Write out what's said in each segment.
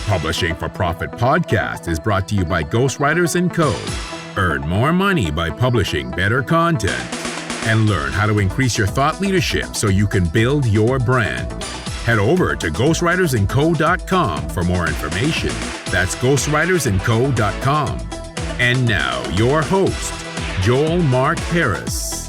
Publishing for Profit podcast is brought to you by Ghostwriters & Co. Earn more money by publishing better content and learn how to increase your thought leadership so you can build your brand. Head over to ghostwritersandco.com for more information. That's ghostwritersandco.com. And now, your host, Joel Mark Harris.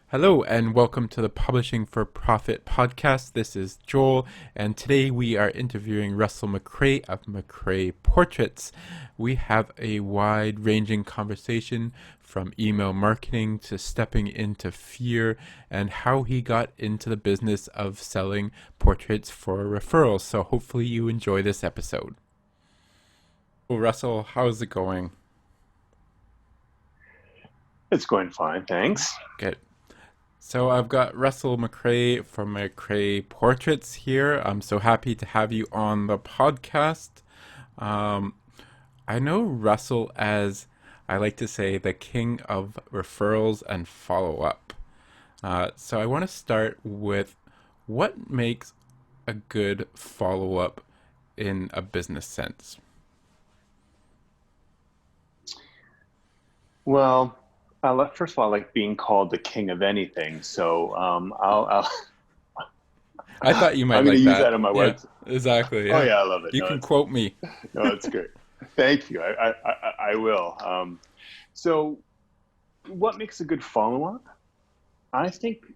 Hello and welcome to the Publishing for Profit podcast. This is Joel, and today we are interviewing Russell McRae of McRae Portraits. We have a wide-ranging conversation from email marketing to stepping into fear and how he got into the business of selling portraits for referrals. So hopefully you enjoy this episode. Well, Russell, how's it going? It's going fine, thanks. Good. So I've got Russell McRae from McRae Portraits here. I'm so happy to have you on the podcast. I know Russell as, I like to say, the king of referrals and follow-up. So I want to start with what makes a good follow-up in a business sense? Well, first of all, I like being called the king of anything. So I thought you might I'm going like to use that. that on my Yeah, website. exactly. Yeah. Oh yeah, I love it. You can quote me. No, it's great. Thank you. I will. So, what makes a good follow-up? I think,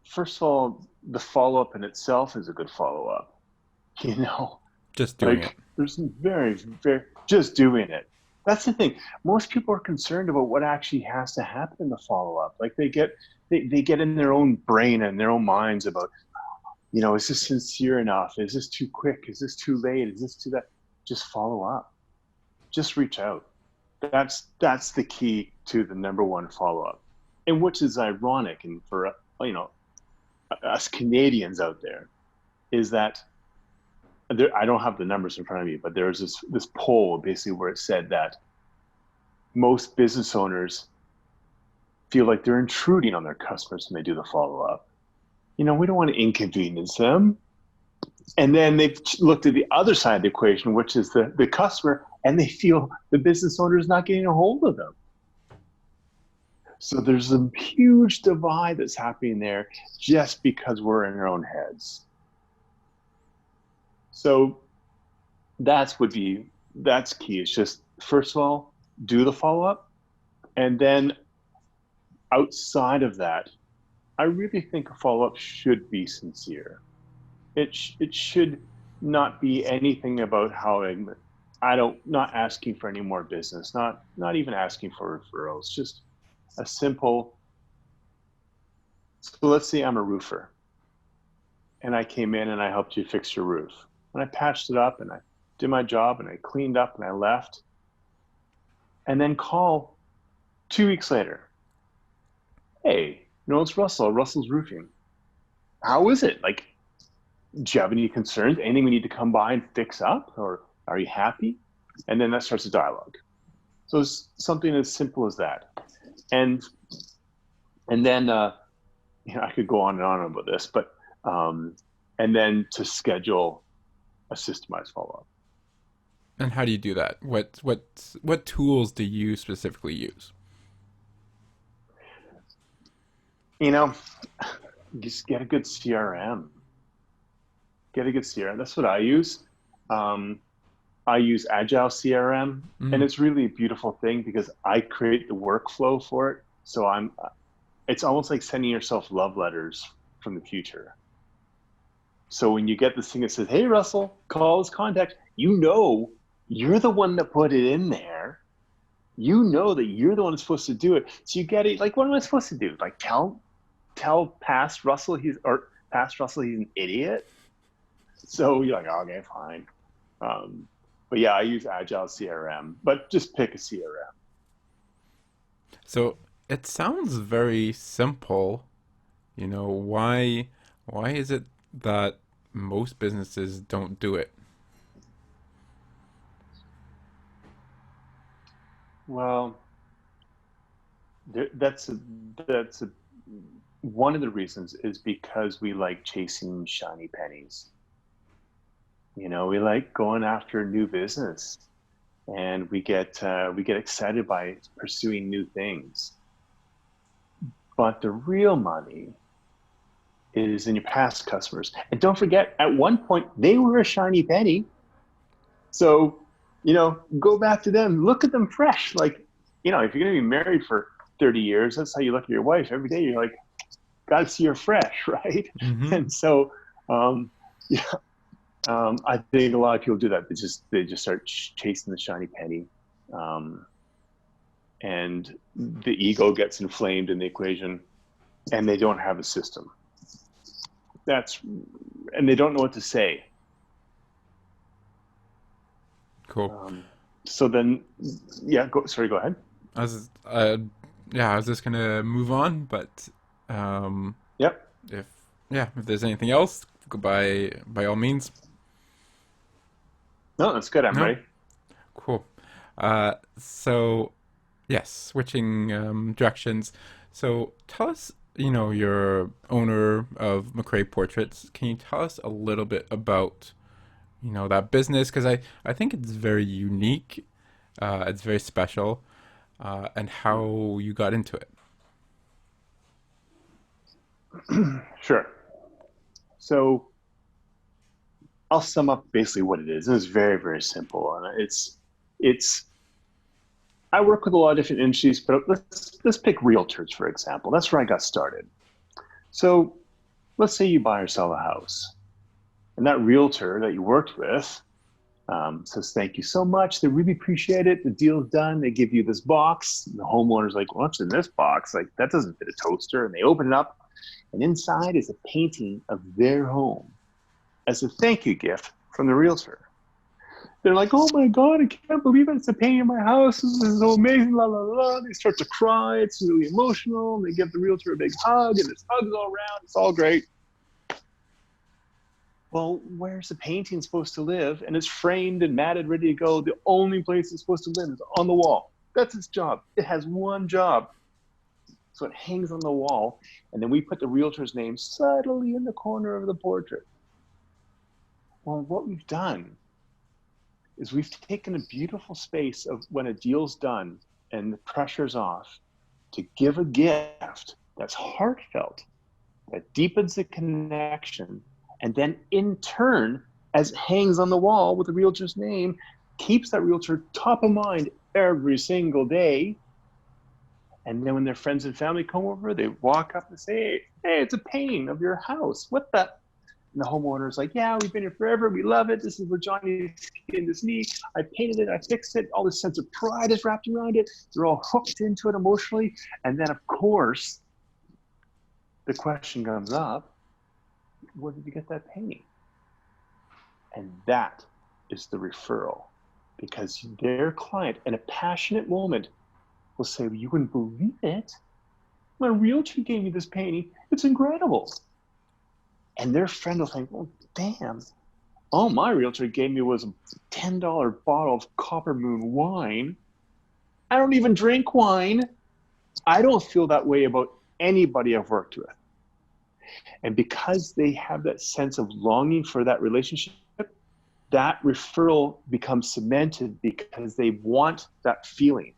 first of all, the follow-up in itself is a good follow-up. You know, Just doing it. there's very just doing it. That's the thing. Most people are concerned about what actually has to happen in the follow-up. Like they get in their own brain and their own minds about, you know, is this sincere enough? Is this too quick? Is this too late? Is this too that? Just follow up. Just reach out. That's the key to the number one follow-up. And which is ironic, and for us Canadians out there, is that I don't have the numbers in front of me, but there's this poll basically where it said that most business owners feel like they're intruding on their customers when they do the follow-up. You know, we don't want to inconvenience them. And then they've looked at the other side of the equation, which is the customer, and they feel the business owner is not getting a hold of them. So there's a huge divide that's happening there just because we're in our own heads. So that's key. It's just, first of all, do the follow-up. And then outside of that, I really think a follow-up should be sincere. It should not be anything about how not asking for any more business, not even asking for referrals, just a simple, so let's say I'm a roofer and I came in and I helped you fix your roof. And I patched it up and I did my job and I cleaned up and I left. And then call 2 weeks later. Hey, it's Russell, Russell's Roofing. How is it? Like, do you have any concerns? Anything we need to come by and fix up? Or are you happy? And then that starts a dialogue. So it's something as simple as that. And then, I could go on and on about this, but, and then to schedule a systemized follow-up. And how do you do that? What tools do you specifically use? Just get a good CRM. That's what I use. I use Agile CRM, and it's really a beautiful thing because I create the workflow for it. So it's almost like sending yourself love letters from the future. So when you get this thing that says, hey, Russell, call this contact, you're the one that put it in there. You know that you're the one that's supposed to do it. So you get it, like, what am I supposed to do? Like tell past Russell he's an idiot? So you're like, oh, okay, fine. But yeah, I use Agile CRM, but just pick a CRM. So it sounds very simple. Why is it that most businesses don't do it? Well, that's a one of the reasons is because we like chasing shiny pennies. We like going after new business, and we get excited by pursuing new things. But the real money is in your past customers. And don't forget, at one point they were a shiny penny. So, go back to them, look at them fresh. Like, if you're going to be married for 30 years, that's how you look at your wife every day. You're like, got to see her fresh, right? Mm-hmm. And so, yeah, I think a lot of people do that. They just start chasing the shiny penny, and the ego gets inflamed in the equation, and they don't have a system. And they don't know what to say. Cool. So then, go ahead. I was I was just gonna move on, but Yep. if if there's anything else, go by all means. No, that's good. I'm No? ready. Cool. So yes, switching directions. So tell us, you're owner of McRae Portraits. Can you tell us a little bit about, that business? Because I think it's very unique. It's very special, and how you got into it. Sure. So I'll sum up basically what it is, and it's very, very simple. And it's I work with a lot of different industries, but let's pick realtors for example. That's where I got started. So let's say you buy or sell a house, and that realtor that you worked with says thank you so much. They really appreciate it. The deal's done. They give you this box. And the homeowner's like, what's in this box? Like, that doesn't fit a toaster. And they open it up, and inside is a painting of their home as a thank you gift from the realtor. They're like, oh my God, I can't believe it. It's a painting in my house. This is so amazing, la, la, la. They start to cry. It's really emotional. They give the realtor a big hug, and this hug's all around. It's all great. Well, where's the painting supposed to live? And it's framed and matted, ready to go. The only place it's supposed to live is on the wall. That's its job. It has one job. So it hangs on the wall, and then we put the realtor's name subtly in the corner of the portrait. Well, what we've done is we've taken a beautiful space of when a deal's done and the pressure's off to give a gift that's heartfelt, that deepens the connection, and then in turn, as it hangs on the wall with the realtor's name, keeps that realtor top of mind every single day. And then when their friends and family come over, they walk up and say, hey, it's a painting of your house. What the? And the homeowner's like, yeah, we've been here forever. We love it. This is where Johnny skinned his knee. I painted it. I fixed it. All this sense of pride is wrapped around it. They're all hooked into it emotionally. And then, of course, the question comes up, where did you get that painting? And that is the referral, because their client, in a passionate moment, will say, well, you wouldn't believe it. My realtor gave me this painting. It's incredible. And their friend will think, well, damn, all my realtor gave me was a $10 bottle of Copper Moon wine. I don't even drink wine. I don't feel that way about anybody I've worked with. And because they have that sense of longing for that relationship, that referral becomes cemented because they want that feeling.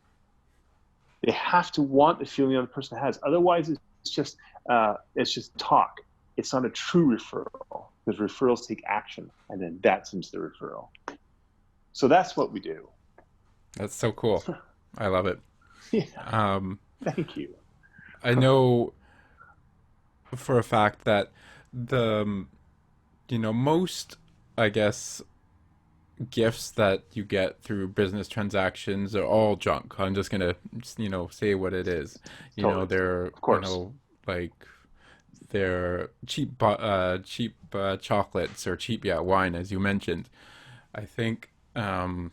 They have to want the feeling the other person has. Otherwise, it's just talk. It's not a true referral, because referrals take action, and then that's into the referral. So that's what we do. That's so cool. I love it. Yeah. Thank you. I know for a fact that most, I guess, gifts that you get through business transactions are all junk. I'm just gonna, say what it is. Totally. They're, of course. like they're cheap, chocolates or cheap, wine, as you mentioned. I think that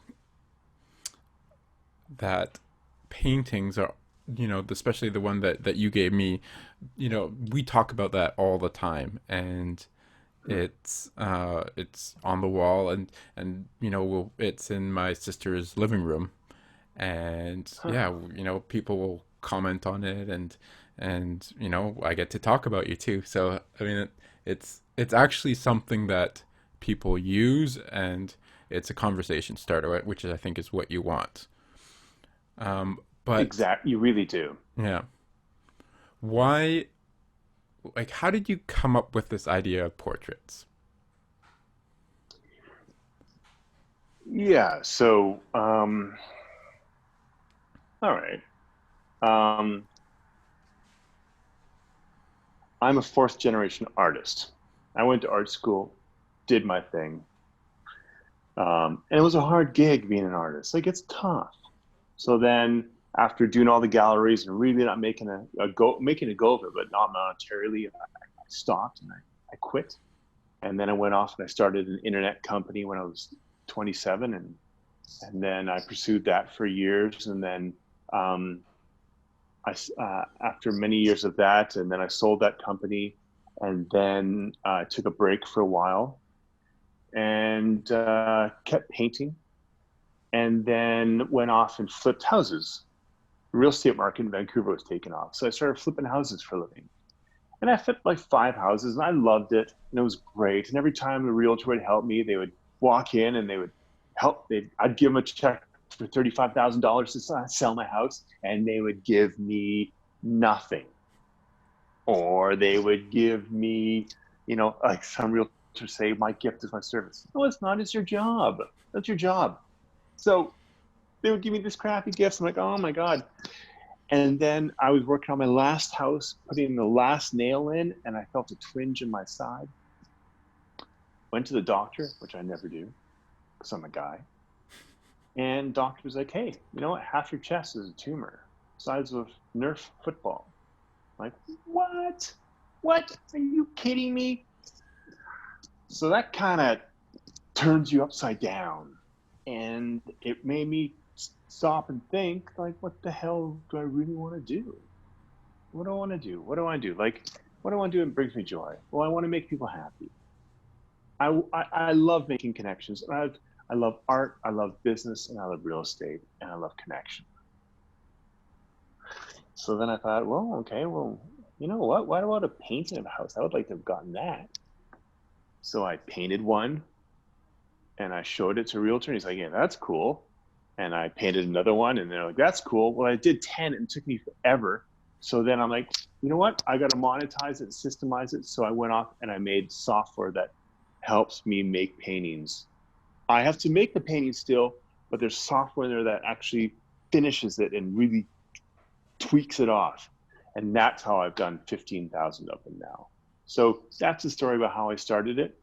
paintings are, especially the one that you gave me, we talk about that all the time, and it's on the wall, and it's in my sister's living room, and Huh. people will comment on it, and I get to talk about you too. So I mean, it's actually something that people use, and it's a conversation starter, which I think is what you want. But Exactly, you really do. yeah, why? Like, how did you come up with this idea of portraits? Yeah. So, all right. Um, I'm a fourth generation artist. I went to art school, did my thing, and it was a hard gig being an artist. Like it's tough. So then, after doing all the galleries and really not making a go of it, but not monetarily, I stopped and I quit. And then I went off and I started an internet company when I was 27, and then I pursued that for years, and then um, after many years of that, and then I sold that company, and then I took a break for a while and kept painting, and then went off and flipped houses. The real estate market in Vancouver was taking off, so I started flipping houses for a living. And I flipped like 5 houses, and I loved it, and it was great. And every time the realtor would help me, they would walk in and they would help. I'd give them a check for $35,000 to sell my house, and they would give me nothing, or they would give me, like some realtors say, my gift is my service. No, it's not. It's your job. That's your job. So they would give me this crappy gifts. I'm like, oh my god. And then I was working on my last house, putting the last nail in, and I felt a twinge in my side. Went to the doctor, which I never do because I'm a guy. And doctor was like, hey, you know what? Half your chest is a tumor, size of Nerf football. I'm like, what? What? Are you kidding me? So that kind of turns you upside down. And it made me stop and think, like, what the hell do I really want to do? What do I want to do? What do I do? Like, what do I want to do that brings me joy? Well, I want to make people happy. I love making connections. I love art, I love business, and I love real estate, and I love connection. So then I thought, well, okay, well, you know what? Why do I want to paint in a house? I would like to have gotten that. So I painted one, and I showed it to a realtor, and he's like, yeah, that's cool. And I painted another one, and they're like, that's cool. Well, I did 10, and it took me forever. So then I'm like, you know what? I got to monetize it, systemize it. So I went off and I made software that helps me make paintings. I have to make the painting still, but there's software in there that actually finishes it and really tweaks it off. And that's how I've done 15,000 of them now. So that's the story about how I started it.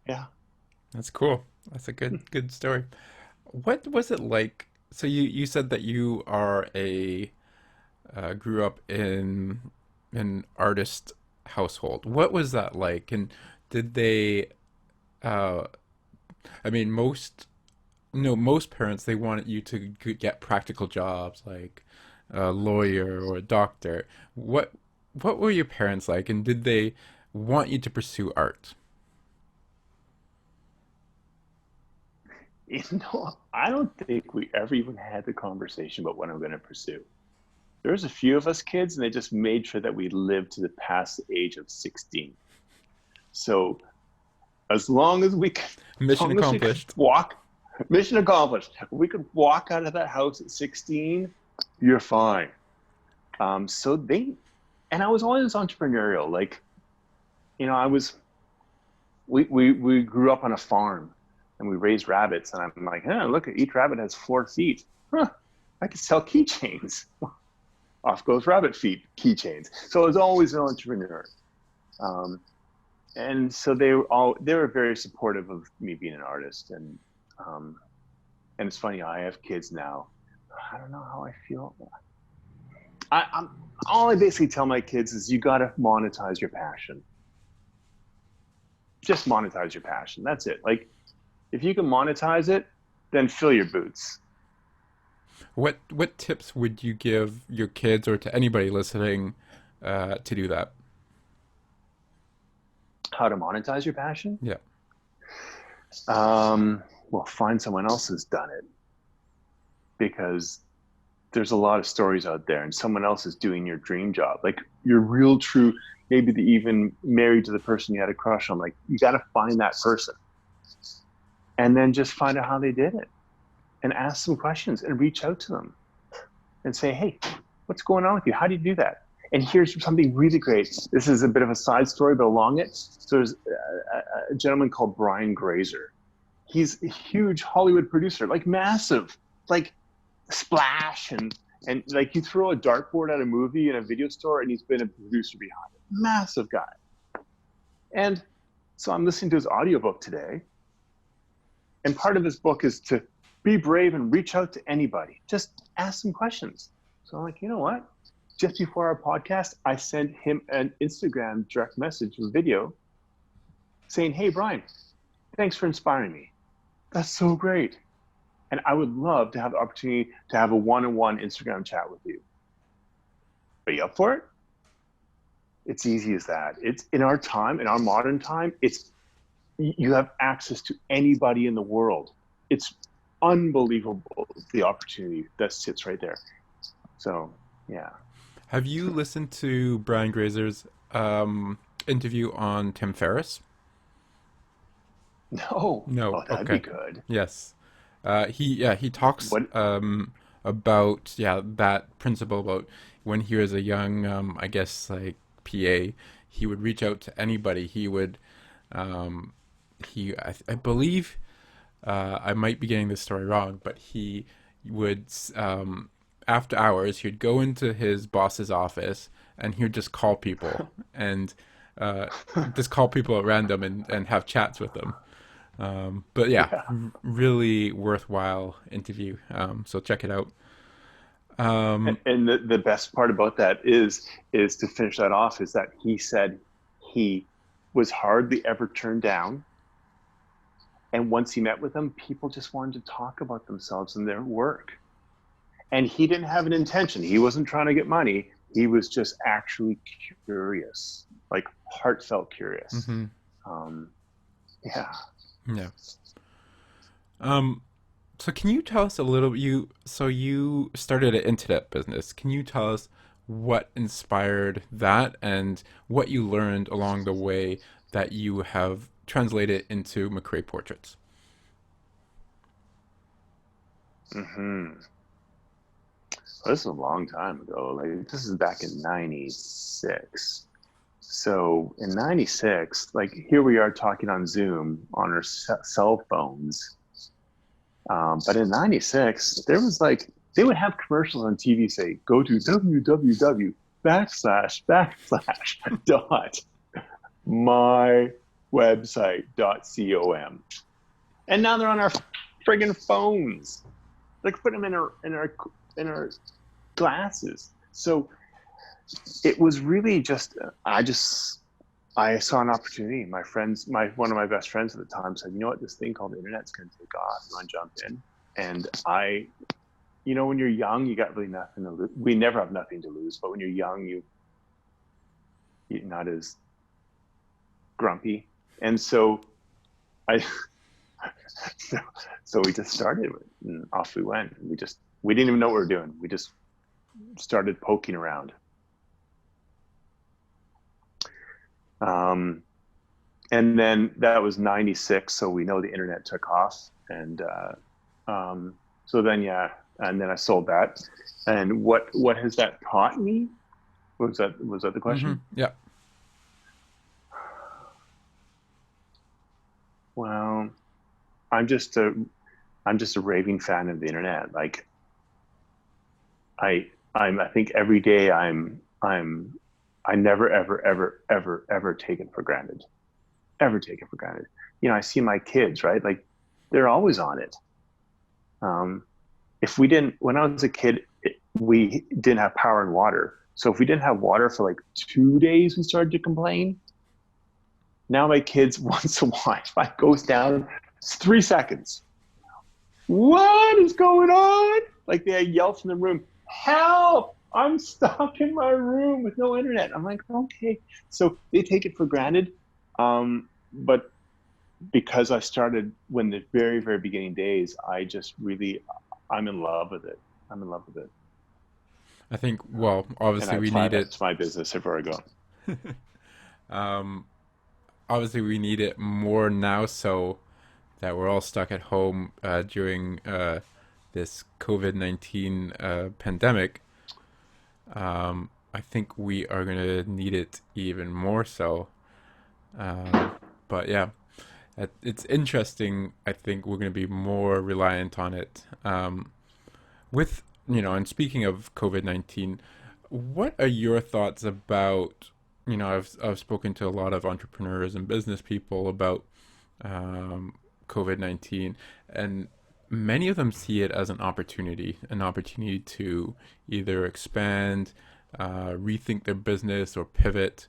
Yeah. That's cool. That's a good story. What was it like? So you said that you are a grew up in an artist household. What was that like? And did they? Uh, I mean, most parents, they want you to get practical jobs like a lawyer or a doctor. What were your parents like, and did they want you to pursue art? I don't think we ever even had the conversation about what I'm going to pursue. There's a few of us kids, and they just made sure that we lived to the past age of 16. So as long as we could, as Mission long as we could accomplished. walk, mission accomplished. If we could walk out of that house at 16, you're fine. So and I was always entrepreneurial. Like, I was, we grew up on a farm, and we raised rabbits, and I'm like, look, each rabbit has 4 feet. Huh, I could sell keychains. Off goes rabbit feet keychains. So I was always an entrepreneur. And so they were very supportive of me being an artist. And it's funny, I have kids now. I don't know how I feel. I'm all I basically tell my kids is you got to monetize your passion. Just monetize your passion. That's it. Like, if you can monetize it, then fill your boots. What tips would you give your kids or to anybody listening to do that? How to monetize your passion? Yeah. Well, find someone else who's done it, because there's a lot of stories out there, and someone else is doing your dream job. Like your real true, maybe they even married to the person you had a crush on. Like you got to find that person, and then just find out how they did it, and ask some questions, and reach out to them, and say, hey, what's going on with you? How do you do that? And here's something really great. This is a bit of a side story, but along it, so there's a gentleman called Brian Grazer. He's a huge Hollywood producer, like massive, like splash, and like you throw a dartboard at a movie in a video store, and he's been a producer behind it. Massive guy. And so I'm listening to his audiobook today, and part of his book is to be brave and reach out to anybody. Just ask some questions. So I'm like, you know what? Just before our podcast, I sent him an Instagram direct message with video saying, hey, Brian, thanks for inspiring me. That's so great. And I would love to have the opportunity to have a one-on-one Instagram chat with you. Are you up for it? It's easy as that. It's in our time, in our modern time, you have access to anybody in the world. It's unbelievable, the opportunity that sits right there. So, yeah. Have you listened to Brian Grazer's interview on Tim Ferriss? No. No. Oh, that'd be good. Yes. He talks about that principle about when he was a young I guess like PA, he would reach out to anybody. He would I believe I might be getting this story wrong, but he would after hours he would go into his boss's office and he would just call people and just call people at random and have chats with them. But really worthwhile interview. So check it out. And the best part about that is to finish that off is that he said he was hardly ever turned down. And once he met with them, people just wanted to talk about themselves and their work. And he didn't have an intention. He wasn't trying to get money. He was just actually curious, like heartfelt curious. Mm-hmm. Yeah. Yeah. So can you tell us a little, you started an internet business. Can you tell us what inspired that and what you learned along the way that you have translated into McRae Portraits? Mm-hmm. Well, this is a long time ago. Like this is back in '96. So in '96, like here we are talking on Zoom on our cell phones. But in '96, there was like, they would have commercials on TV say, go to www.//mywebsite.com. And now they're on our friggin' phones. Like put them in our glasses. So it was really just, I saw an opportunity. My friends, one of my best friends at the time said, you know what, this thing called the internet's going to take off. You want to jump in? And when you're young, you got really nothing to lose. We never have nothing to lose, but when you're young, you're not as grumpy. And so so we just started and off we went. We didn't even know what we were doing. We just started poking around. And then that was '96, so we know the internet took off, and so then and then I sold that. And what has that taught me? Was that the question? Mm-hmm. Yeah. Well, I'm just a raving fan of the internet. Like I think every day I never, ever take it for granted. Ever take it for granted. I see my kids, right? Like they're always on it. When I was a kid, we didn't have power and water. So if we didn't have water for like 2 days, we started to complain. Now my kids, once a Wi-Fi goes down, it's 3 seconds. What is going on? Like they yell from the room, help! I'm stuck in my room with no internet. I'm like, okay. So they take it for granted. But because I started when the very, very beginning days, I'm in love with it. I'm in love with it. I think, well, and obviously I we apply need that it. to my business everywhere I go. Um, Obviously we need it more now, so that we're all stuck at home during this COVID-19 pandemic. I think we are going to need it even more so. But yeah, it's interesting. I think we're going to be more reliant on it. With, and speaking of COVID-19, what are your thoughts about, I've spoken to a lot of entrepreneurs and business people about um, COVID-19, and many of them see it as an opportunity to either expand, rethink their business, or pivot.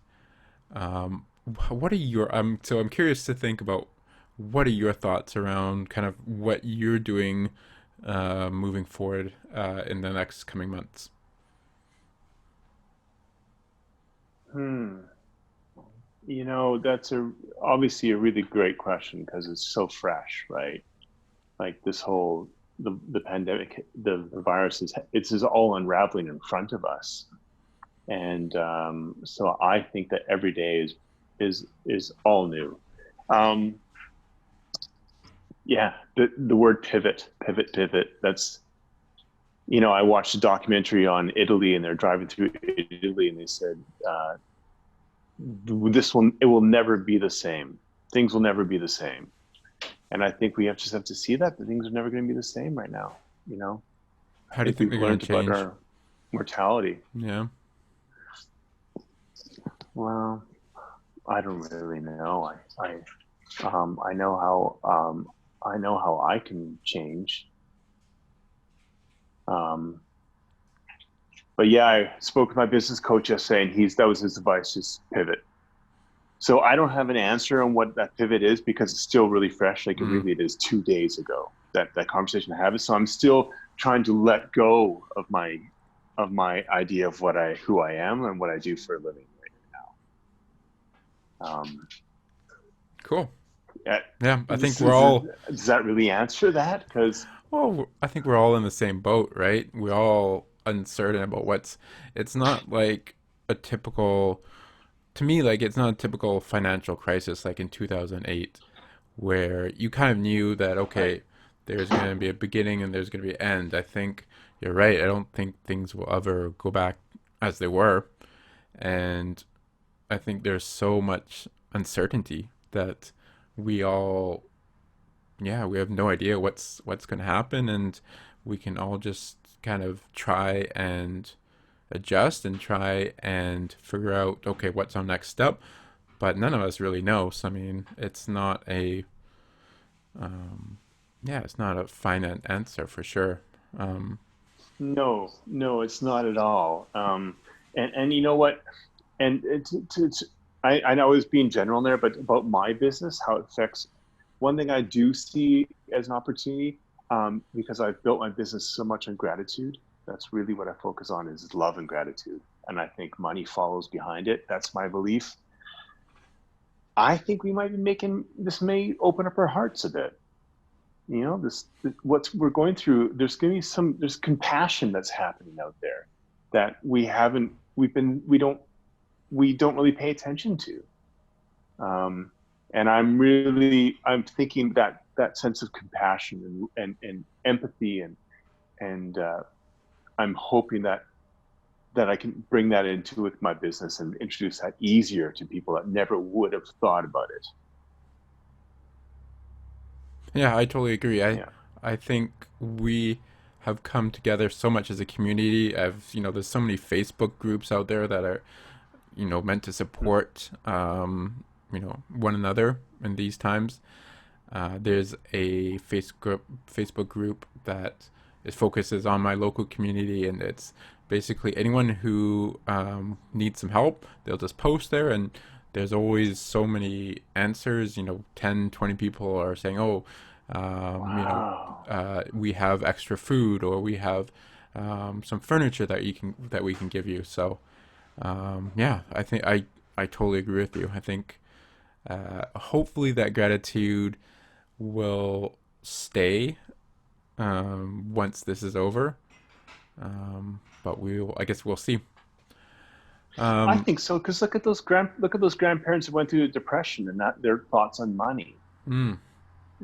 What are your so I'm curious to think about what are your thoughts around kind of what you're doing moving forward in the next coming months. Hmm. That's obviously a really great question because it's so fresh, right? Like this whole the pandemic, the virus is all unraveling in front of us, and so I think that every day is all new. Um, yeah, the word pivot, pivot, pivot. That's I watched a documentary on Italy, and they're driving through Italy, and they said it will never be the same. Things will never be the same. And I think we just have to see that things are never going to be the same right now. You know, I How do you think think we've they're going learned to about change? our mortality. Yeah. Well, I don't really know. I know how I can change. Um, but yeah, I spoke with my business coach yesterday, and that was his advice: just pivot. So I don't have an answer on what that pivot is because it's still really fresh. Like Mm. it is 2 days ago that conversation I had. So I'm still trying to let go of my idea of who I am and what I do for a living right now. Cool. Yeah, Yeah, I think this we're is all does that really answer that? Because well. I think we're all in the same boat, right? We're all uncertain about what's. It's not like a typical. To me, like it's not a typical financial crisis like in 2008, where you kind of knew that right, okay, there's going to be a beginning and there's going to be an end. I think you're right. I don't think things will ever go back as they were, and I think there's so much uncertainty that we all, yeah, we have no idea what's going to happen, and we can all just kind of try and adjust and try and figure out okay, what's our next step. But none of us really know. So I mean, it's not a yeah, it's not a finite answer for sure. Um, no, it's not at all. And you know what? And I know I was being general there, but about my business, how it affects. One thing I do see as an opportunity, because I've built my business so much on gratitude. That's really what I focus on is love and gratitude, and I think money follows behind it. That's my belief. I think we might be making this may open up our hearts a bit. What we're going through. There's going to be there's compassion that's happening out there that we don't really pay attention to. Um, and I'm thinking that sense of compassion and empathy and I'm hoping that I can bring that into with my business and introduce that easier to people that never would have thought about it. yeah, I totally agree. Yeah. I think we have come together so much as a community. There's so many Facebook groups out there that are meant to support one another in these times. There's a Facebook group that focuses on my local community, and it's basically anyone who needs some help. They'll just post there, and there's always so many answers. 10, 20 people are saying, "Oh, Wow. we have extra food, or we have some furniture that we can give you." So yeah, I think I totally agree with you. I think hopefully that gratitude will stay once this is over. But I guess we'll see. I Um, think so, because look at those grandparents who went through the depression and that their thoughts on money. mm,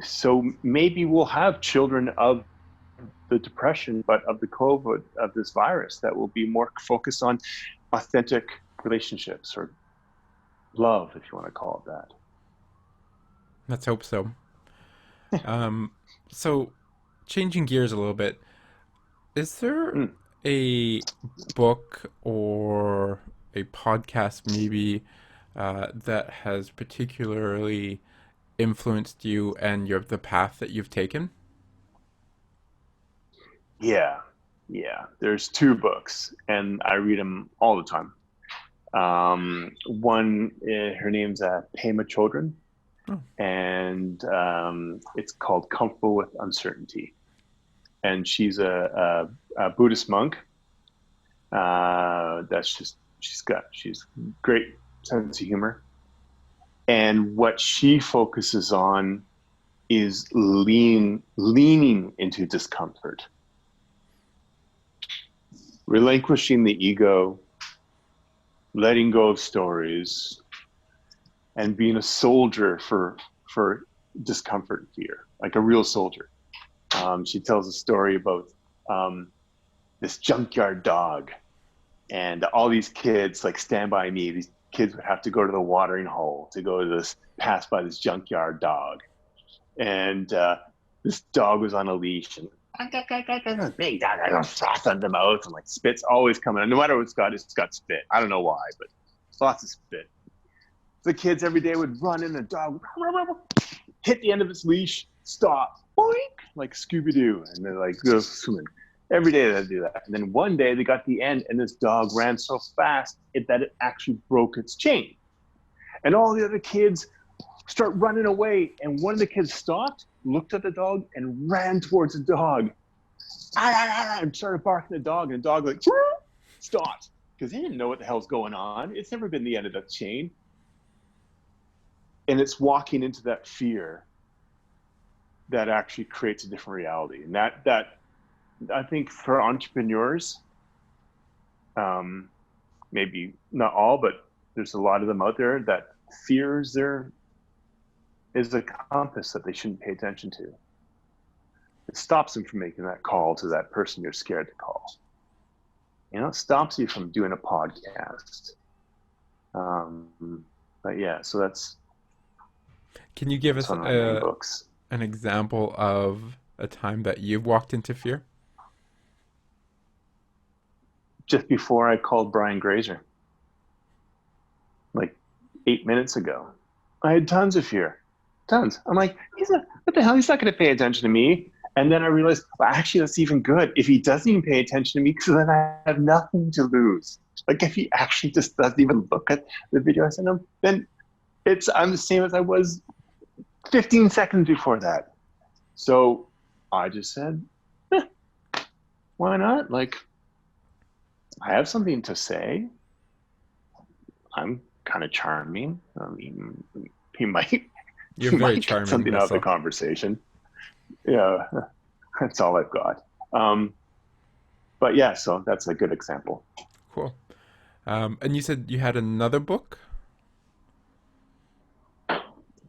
So maybe we'll have children of the depression, but of the COVID, of this virus, that will be more focused on authentic relationships or love, if you want to call it that. let's hope so. Um, so changing gears a little bit, is there Mm. a book or a podcast maybe that has particularly influenced you and the path that you've taken? Yeah, yeah. There's two books, and I read them all the time. One, her name's Pema Chodron, Oh, and it's called Comfortable with Uncertainty. And she's a Buddhist monk. She's great sense of humor. And what she focuses on is leaning into discomfort, relinquishing the ego, letting go of stories, and being a soldier for discomfort and fear, like a real soldier. She tells a story about this junkyard dog, and all these kids like Stand By Me. These kids would have to go to the watering hole to go to this pass by this junkyard dog, and this dog was on a leash, and big dog, I got froth on the mouth, and like spit's always coming. And no matter what it's got spit. I don't know why, but lots of spit. The kids every day would run in, the dog hit the end of its leash, stop, boink, like Scooby-Doo, and they're like go swimming. Every day they do that. And then one day they got to the end, and this dog ran so fast that it actually broke its chain. And all the other kids start running away, and one of the kids stopped, looked at the dog, and ran towards the dog. And started barking at the dog, and the dog like stopped, because he didn't know what the hell's going on. It's never been the end of the chain. And it's walking into that fear that actually creates a different reality. And that I think for entrepreneurs, maybe not all, but there's a lot of them out there, that fear is a compass that they shouldn't pay attention to. It stops them from making that call to that person you're scared to call. It stops you from doing a podcast. But yeah, so that's can you give us one of my main books. an example of a time that you've walked into fear? Just before I called Brian Grazer, like 8 minutes ago, I had tons of fear. Tons. I'm like, what the hell? He's not going to pay attention to me. And then I realized, well, actually, that's even good. If he doesn't even pay attention to me, because then I have nothing to lose. Like if he actually just doesn't even look at the video I sent him, then I'm the same as I was 15 seconds before that. So I just said, why not? Like, I have something to say. I'm kind of charming. I mean, he might. You're very charming. Get something out of the conversation. Yeah, that's all I've got. But yeah, so that's a good example. Cool. And you said you had another book?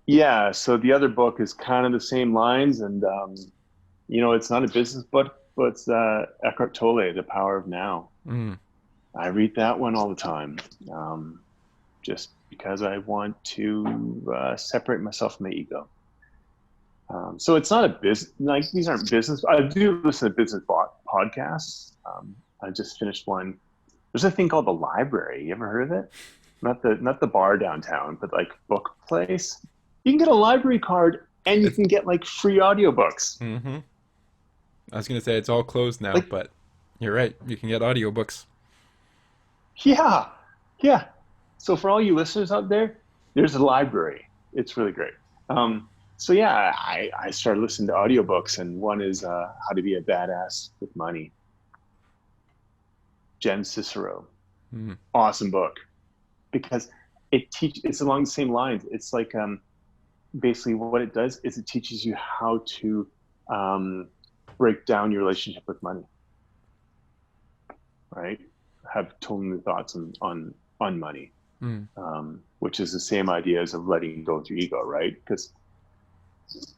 Yeah, so the other book is kind of the same lines, and it's not a business book, but it's Eckhart Tolle, The Power of Now. Mm. I read that one all the time, just because I want to separate myself from the ego. So it's not a business, like these aren't business. I do listen to business podcasts. I just finished one. There's a thing called The Library. You ever heard of it? Not the bar downtown, but like book place. You can get a library card, and you can get like free audiobooks. Mm-hmm. I was going to say it's all closed now, but you're right. You can get audiobooks. Yeah. So for all you listeners out there, there's a library. It's really great. So yeah, I started listening to audiobooks, and one is How to Be a Badass with Money. Jen Cicero. Mm. Awesome book, because it's along the same lines. It's like basically what it does is it teaches you how to break down your relationship with money. right, have totally new thoughts on money, Mm. which is the same idea as of letting go of your ego, right? Because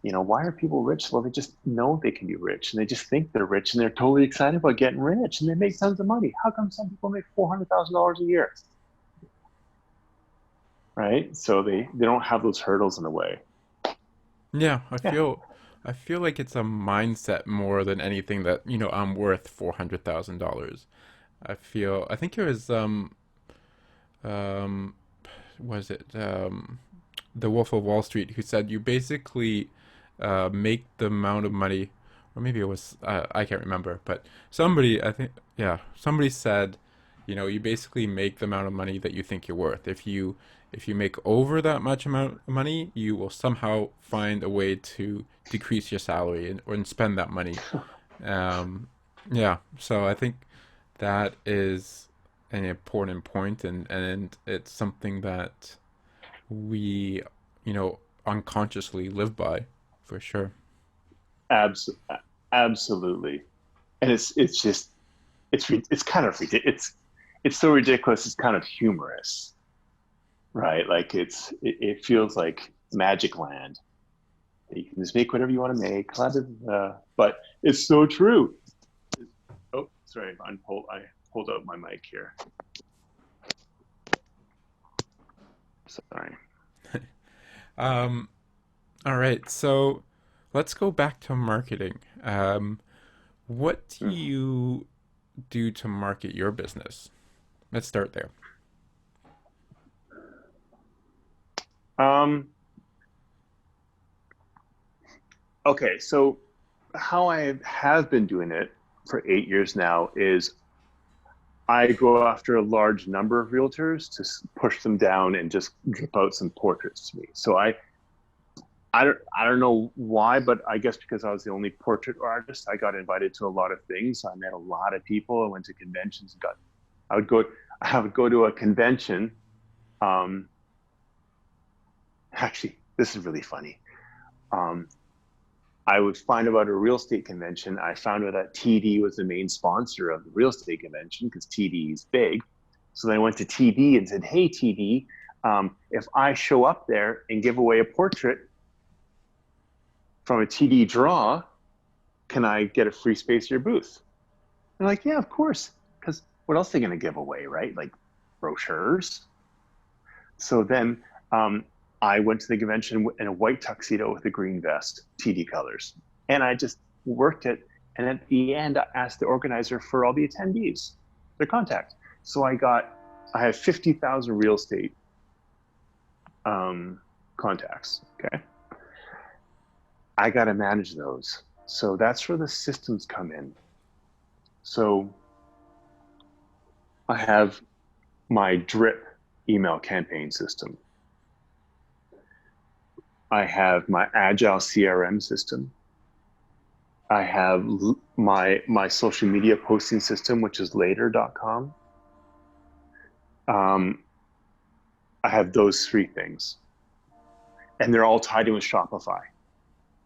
why are people rich? Well, they just know they can be rich, and they just think they're rich, and they're totally excited about getting rich, and they make tons of money. How come some people make $400,000 a year, right? So they don't have those hurdles in a way. Yeah, Yeah. I feel like it's a mindset more than anything that, I'm worth $400,000. I think it was um was it the Wolf of Wall Street who said you basically make the amount of money, or maybe it was I can't remember, but somebody I think yeah somebody said, you basically make the amount of money that you think you're worth. If you make over that much amount of money, you will somehow find a way to decrease your salary and spend that money. Um, yeah, so I think that is an important point, and it's something that we, unconsciously live by, for sure. Abs- Absolutely. And it's just it's kind of it's so ridiculous. It's kind of humorous, right? Like it feels like magic land. You can just make whatever you want to make, but it's so true. Oh, sorry, I pulled out my mic here. Sorry. Um, all right, so let's go back to marketing. What do Hmm. you do to market your business? Let's start there. Um, okay, so how I have been doing it for 8 years now is I go after a large number of realtors to push them down and just drip out some portraits to me. So I don't know why, but I guess because I was the only portrait artist, I got invited to a lot of things. I met a lot of people. I went to conventions. I would go. I would go to a convention. Um, Actually, this is really funny. Um, I would find about a real estate convention. I found out that TD was the main sponsor of the real estate convention because TD is big. So then I went to TD and said, "Hey, TD, if I show up there and give away a portrait from a TD draw, can I get a free space at your booth?" They're like, "Yeah, of course." Because what else are they going to give away, right? Like brochures. So then I went to the convention in a white tuxedo with a green vest, TD colors. And I just worked it. And at the end, I asked the organizer for all the attendees, their contact. So I have 50,000 real estate contacts. Okay. I got to manage those. So that's where the systems come in. So I have my drip email campaign system. I have my agile CRM system. I have my social media posting system, which is later.com. I have those three things, and they're all tied in with Shopify,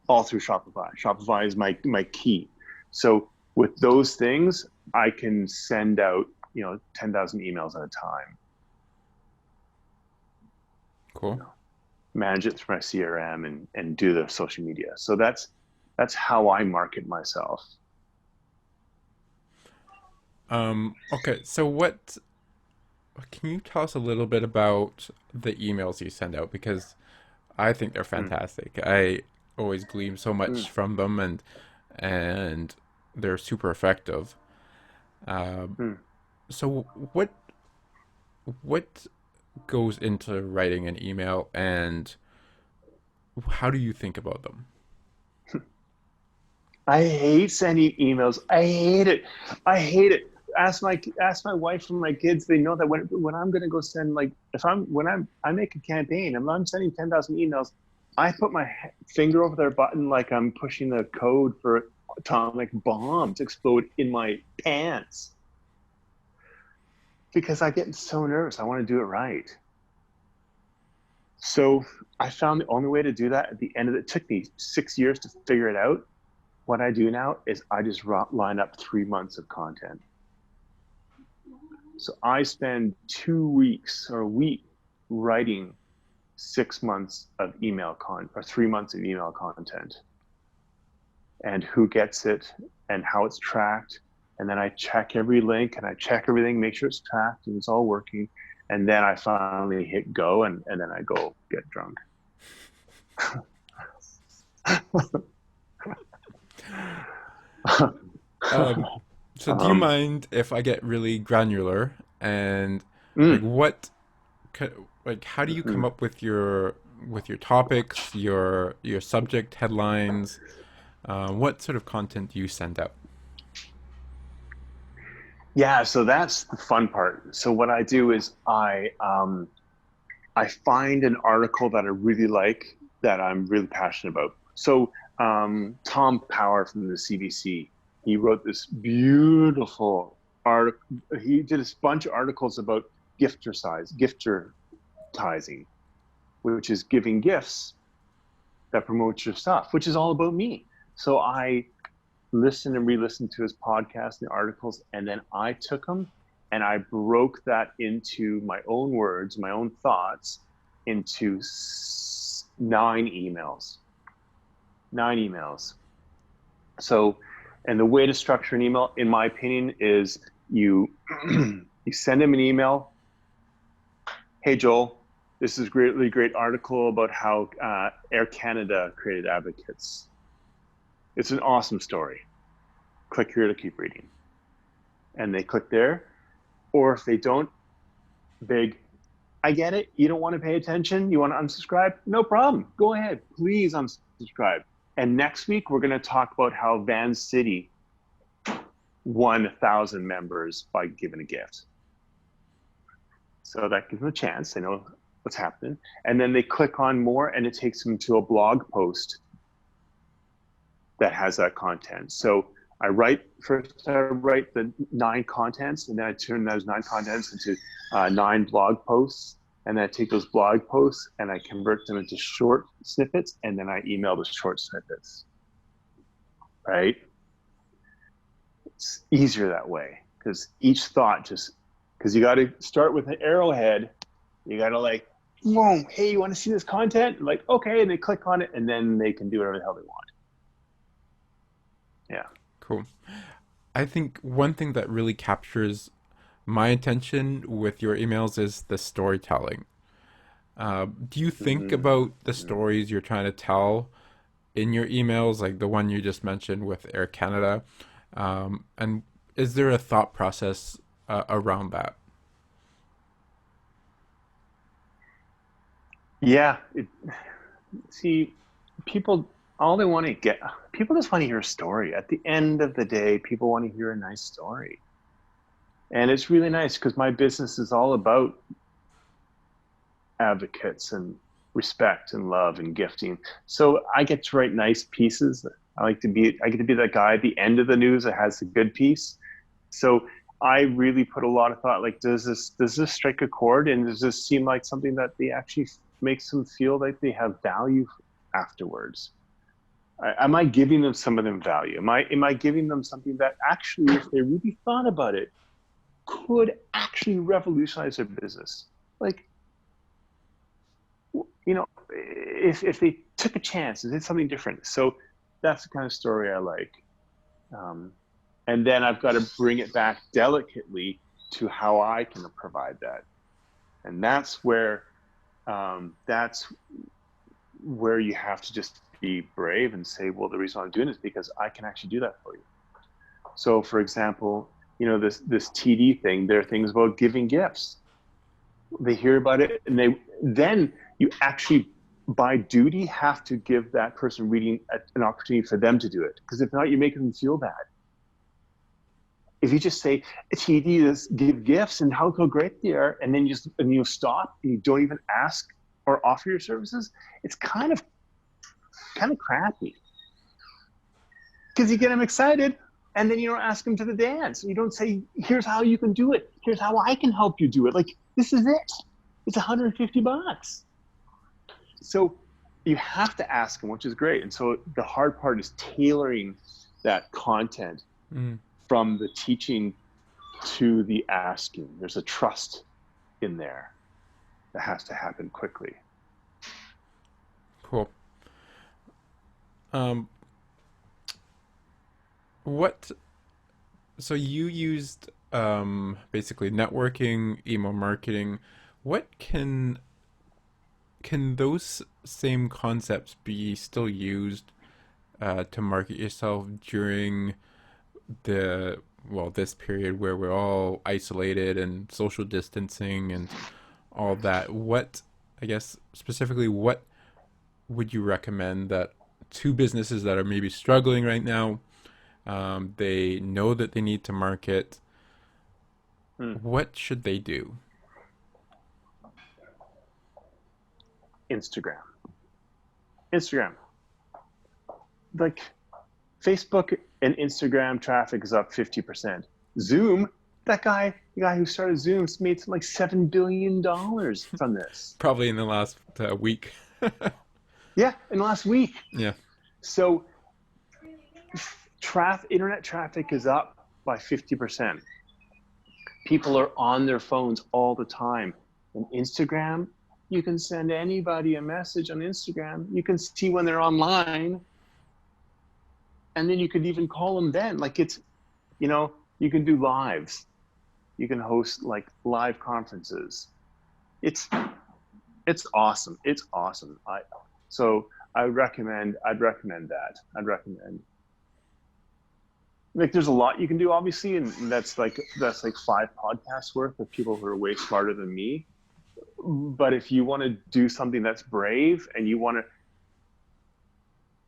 all through Shopify. Shopify is my key. So with those things, I can send out 10,000 emails at a time. Cool. Manage it through my CRM and do the social media. So that's how I market myself. Okay, so what can you tell us a little bit about the emails you send out? Because I think they're Mm, fantastic. I always glean so mm, much from them, and they're super effective. Um, mm. so what goes into writing an email, and how do you think about them? I hate sending emails. I hate it. I hate it. Ask my wife and my kids. They know that when I'm gonna go send, like, if I'm when I make a campaign and I'm sending 10,000 emails, I put my finger over their button like I'm pushing the code for atomic bomb to explode in my pants because I get so nervous. I want to do it right. So I found the only way to do that at the end of it took me 6 years to figure it out. What I do now is I just line up 3 months of content. So I spend 2 weeks or a week writing 6 months of or 3 months of email content, and who gets it and how it's tracked. And then I check every link and I check everything, make sure it's tracked and it's all working. And then I finally hit go, and then I go get drunk. So do you mind if I get really granular and like mm, how do you come up with your topics, your subject headlines? What sort of content do you send out? yeah, so that's the fun part. So what I do is I find an article that I really like, that I'm really passionate about. So Tom Power from the CBC, he wrote this beautiful article. He did a bunch of articles about giftertizing, which is giving gifts that promotes your stuff, which is all about me. So I listened and re-listened to his podcast and the articles, and then I took them and I broke that into my own words, my own thoughts, into 9 emails. 9 emails. So, and the way to structure an email, in my opinion, is you you send him an email. Hey Joel, this is really great article about how Air Canada created advocates. It's an awesome story. Click here to keep reading. And they click there. Or if they don't, I get it. You don't want to pay attention. You want to unsubscribe? No problem. Go ahead. Please unsubscribe. And next week, we're going to talk about how Van City won 1,000 members by giving a gift. So that gives them a chance. They know what's happening. And then they click on more, and it takes them to a blog post that has that content. So I write the 9 contents, and then I turn those 9 contents into 9 blog posts. And then I take those blog posts and I convert them into short snippets, and then I email the short snippets. Right? It's easier that way, because each thought because you got to start with an arrowhead. You got to like, whoa, hey, you want to see this content? Like, okay, and they click on it, and then they can do whatever the hell they want. Yeah. Cool. I think one thing that really captures my attention with your emails is the storytelling. Do you think about the stories you're trying to tell in your emails, like the one you just mentioned with Air Canada? And is there a thought process around that? Yeah. See, people just want to hear a story. At the end of the day, people want to hear a nice story. And it's really nice, because my business is all about advocates and respect and love and gifting. So I get to write nice pieces. I get to be that guy at the end of the news that has a good piece. So I really put a lot of thought, like, does this strike a chord, and does this seem like something that they actually makes them feel like they have value afterwards? Am I giving them some of them value? Am I giving them something that actually, if they really thought about it, could actually revolutionize their business? Like, if they took a chance and did something different. So that's the kind of story I like. And then I've got to bring it back delicately to how I can provide that. And that's where you have to just be brave and say, well, the reason I'm doing this is because I can actually do that for you. So, for example, this TD thing, there are things about giving gifts. They hear about it, and then you actually, by duty, have to give that person reading an opportunity for them to do it. Because if not, you're making them feel bad. If you just say, TD, give gifts and how great they are, and then you stop and you don't even ask or offer your services, it's kind of crappy. Because you get them excited, and then you don't ask them to the dance. You don't say, here's how you can do it. Here's how I can help you do it. Like, this is it. It's $150. So you have to ask them, which is great. And so the hard part is tailoring that content from the teaching to the asking. There's a trust in there that has to happen quickly. Cool. So you used basically networking, email marketing. What can those same concepts be still used to market yourself during this period where we're all isolated and social distancing and all that? What, I guess, specifically, what would you recommend that to businesses that are maybe struggling right now? They know that they need to market. What should they do? Instagram. Like Facebook and Instagram traffic is up 50%. Zoom, the guy who started Zoom made some like $7 billion from this. Probably in the last week. Yeah, in the last week. Yeah. So internet traffic is up by 50%. People are on their phones all the time. And Instagram, you can send anybody a message on Instagram. You can see when they're online. And then you could even call them then. Like it's, you can do lives. You can host like live conferences. It's awesome. It's awesome. I'd recommend that. Like there's a lot you can do, obviously, and that's like 5 podcasts worth of people who are way smarter than me. But if you want to do something that's brave and you want to,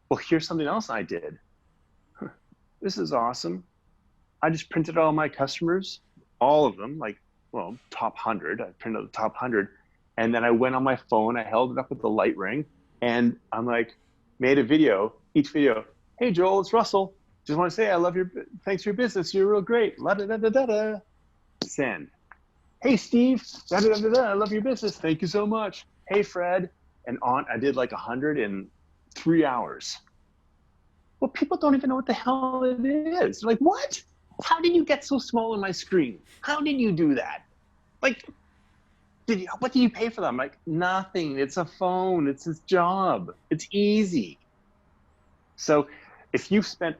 well, here's something else I did. This is awesome. I just printed all my customers, all of them, top 100. I printed out the top 100, and then I went on my phone. I held it up with the light ring, and I'm like, made a video. Each video, hey Joel, it's Russell. Just want to say thanks for your business. You're real great. La da da da da da. Send. Hey Steve, da da da da da. I love your business. Thank you so much. Hey Fred, and on. I did like 100 in 3 hours. Well, people don't even know what the hell it is. They're like, what? How did you get so small on my screen? How did you do that? Like, what did you pay for that? I'm like, nothing. It's a phone. It's his job. It's easy. So if you spent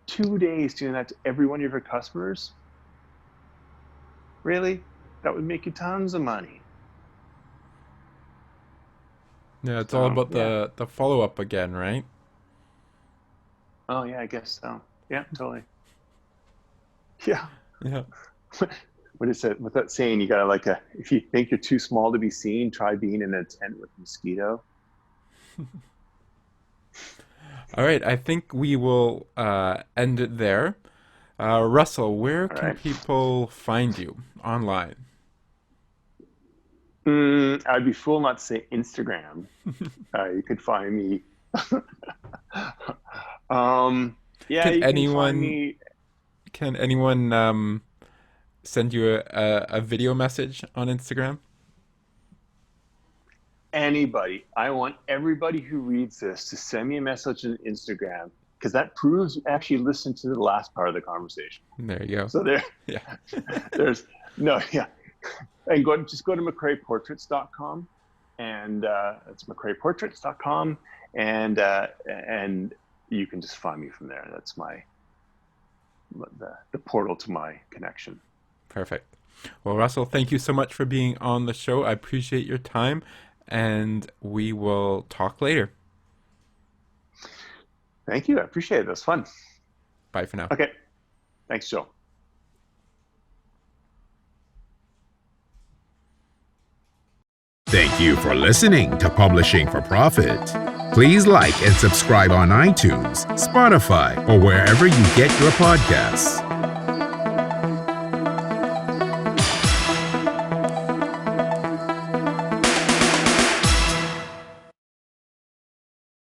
2 days doing that to every one of your customers, really, that would make you tons of money. Yeah, it's all about the follow-up again, right? Oh, yeah, I guess so. Yeah, totally. Yeah. Yeah. What is it? With that saying, you gotta if you think you're too small to be seen, try being in a tent with a mosquito. All right, I think we will end it there. Russell, where can people find you online? I'd be fool not to say Instagram. You could find me. Can anyone send you a video message on Instagram? Anybody. I want everybody who reads this to send me a message on Instagram, because that proves you actually listened to the last part of the conversation. There you go. So there, and just go to McRaePortraits.com, and it's McRaePortraits.com, and you can just find me from there. That's the portal to my connection. Perfect. Well, Russell, thank you so much for being on the show. I appreciate your time, and we will talk later. Thank you. I appreciate it. It was fun. Bye for now. Okay. Thanks, Joe. Thank you for listening to Publishing for Profit. Please like and subscribe on iTunes, Spotify, or wherever you get your podcasts.